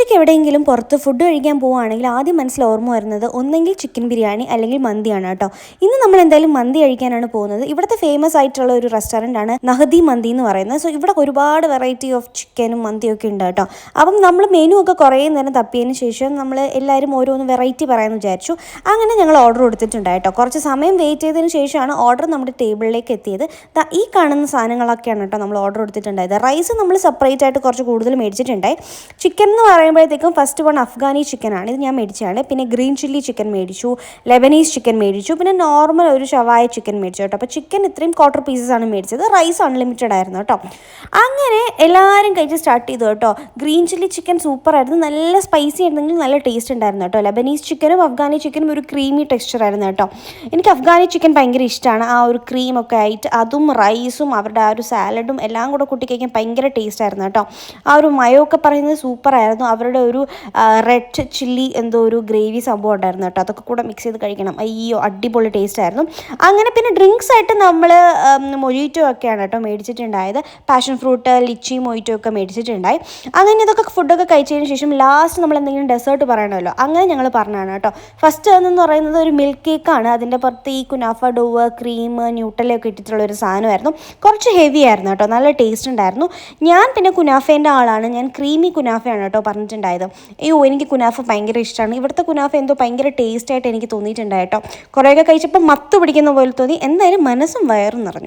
ഒറ്റയ്ക്ക് എവിടെയെങ്കിലും പുറത്ത് ഫുഡ് കഴിക്കാൻ പോവുകയാണെങ്കിൽ ആദ്യം മനസ്സിൽ ഓർമ്മ വരുന്നത് ഒന്നെങ്കിൽ ചിക്കൻ ബിരിയാണി അല്ലെങ്കിൽ മന്തിയാണ് കേട്ടോ. ഇന്ന് നമ്മൾ എന്തായാലും മന്തി കഴിക്കാനാണ് പോകുന്നത്. ഇവിടുത്തെ ഫേമസ് ആയിട്ടുള്ള ഒരു റെസ്റ്റോറൻ്റ് ആണ് നഹദി മന്തി എന്ന് പറയുന്നത്. സോ ഇവിടെ ഒരുപാട് വെറൈറ്റി ഓഫ് ചിക്കനും മന്തിയൊക്കെ ഉണ്ട് കേട്ടോ. അപ്പം നമ്മൾ മെനു ഒക്കെ കുറേ നേരം തപ്പിയതിന് ശേഷം നമ്മൾ എല്ലാവരും ഓരോന്ന് വെറൈറ്റി പറയാമെന്ന് വിചാരിച്ചു. അങ്ങനെ ഞങ്ങൾ ഓർഡർ കൊടുത്തിട്ടുണ്ട് കേട്ടോ. കുറച്ച് സമയം വെയിറ്റ് ചെയ്തതിന് ശേഷമാണ് ഓർഡർ നമ്മുടെ ടേബിളിലേക്ക് എത്തിയത്. ഈ കാണുന്ന സാധനങ്ങളൊക്കെയാണ് കേട്ടോ നമ്മൾ ഓർഡർ കൊടുത്തിട്ടുണ്ടായത്. റൈസ് നമ്മൾ സെപ്പറേറ്റ് ആയിട്ട് കുറച്ച് കൂടുതൽ മേടിച്ചിട്ടുണ്ടായി. ചിക്കൻ എന്ന് പറയുമ്പോഴത്തേക്കും ഫസ്റ്റ് വൺ അഫ്ഗാനി ചിക്കനാണ്, ഇത് ഞാൻ മേടിച്ചതാണ്. പിന്നെ ഗ്രീൻ ചില്ലി ചിക്കൻ മേടിച്ചു, ലെബനീസ് ചിക്കൻ മേടിച്ചു, പിന്നെ നോർമൽ ഒരു ഷവായ ചിക്കൻ മേടിച്ചു കേട്ടോ. അപ്പോൾ ചിക്കൻ ഇത്രയും ക്വാർട്ടർ പീസസ് ആണ് മേടിച്ചത്. റൈസ് അൺലിമിറ്റഡ് ആയിരുന്നു കേട്ടോ. അങ്ങനെ എല്ലാവരും കഴിച്ച് സ്റ്റാർട്ട് ചെയ്തു കേട്ടോ. ഗ്രീൻ ചില്ലി ചിക്കൻ സൂപ്പറായിരുന്നു, നല്ല സ്പൈസി ആയിരുന്നെങ്കിൽ നല്ല ടേസ്റ്റ് ഉണ്ടായിരുന്നു കേട്ടോ. ലെബനീസ് ചിക്കനും അഫ്ഗാനി ചിക്കനും ഒരു ക്രീമി ടെക്സ്ചർ ആയിരുന്നു കേട്ടോ. എനിക്ക് അഫ്ഗാനി ചിക്കൻ ഭയങ്കര ഇഷ്ടമാണ്. ആ ഒരു ക്രീമൊക്കെ ആയിട്ട് അതും റൈസും അവരുടെ ആ ഒരു സാലഡും എല്ലാം കൂടെ കൂട്ടി കഴിക്കാൻ ഭയങ്കര ടേസ്റ്റ് ആയിരുന്നു കേട്ടോ. ആ ഒരു മയോ ഒക്കെ പറയുന്നത് സൂപ്പറായിരുന്നു. അവരുടെ ഒരു റെഡ് ചില്ലി എന്തോ ഒരു ഗ്രേവി സംഭവം ഉണ്ടായിരുന്നു കേട്ടോ. അതൊക്കെ കൂടെ മിക്സ് ചെയ്ത് കഴിക്കണം. അയ്യോ അടിപൊളി ടേസ്റ്റ് ആയിരുന്നു. അങ്ങനെ പിന്നെ ഡ്രിങ്ക്സ് ആയിട്ട് നമ്മൾ മൊജിറ്റോ ഒക്കെയാണ് കേട്ടോ മേടിച്ചിട്ടുണ്ടായത്. പാഷൻ ഫ്രൂട്ട്, ലിച്ചി മൊജിറ്റോ ഒക്കെ മേടിച്ചിട്ടുണ്ടായി. അങ്ങനെ ഇതൊക്കെ ഫുഡൊക്കെ കഴിച്ചതിന് ശേഷം ലാസ്റ്റ് നമ്മൾ എന്തെങ്കിലും ഡെസേർട്ട് പറയണമല്ലോ, അങ്ങനെ ഞങ്ങൾ പറഞ്ഞതാണ് കേട്ടോ. ഫസ്റ്റ് എന്ന് പറയുന്നത് ഒരു മിൽക്ക് കേക്കാണ്. അതിൻ്റെ പുറത്ത് ഈ കുനാഫ ഡോവ്, ക്രീം, ന്യൂട്ടലൊക്കെ ഇട്ടിട്ടുള്ള ഒരു സാധനമായിരുന്നു. കുറച്ച് ഹെവി ആയിരുന്നു കേട്ടോ, നല്ല ടേസ്റ്റ് ഉണ്ടായിരുന്നു. ഞാൻ പിന്നെ കുനാഫേൻ്റെ ആളാണ്, ഞാൻ ക്രീമി കുനാഫയാണ് കേട്ടോ പറഞ്ഞിട്ടുണ്ടായത്. അയ്യോ എനിക്ക് കുനാഫ ഭയങ്കര ഇഷ്ടമാണ്. ഇവിടുത്തെ കുനാഫ എന്തോ ഭയങ്കര ടേസ്റ്റായിട്ട് എനിക്ക് തോന്നിയിട്ടുണ്ടായി കേട്ടോ. കുറേയൊക്കെ കഴിച്ചപ്പോൾ മത്ത് പിടിക്കുന്ന പോലെ തോന്നി. എന്തായാലും മനസ്സും വയറും നിറഞ്ഞു.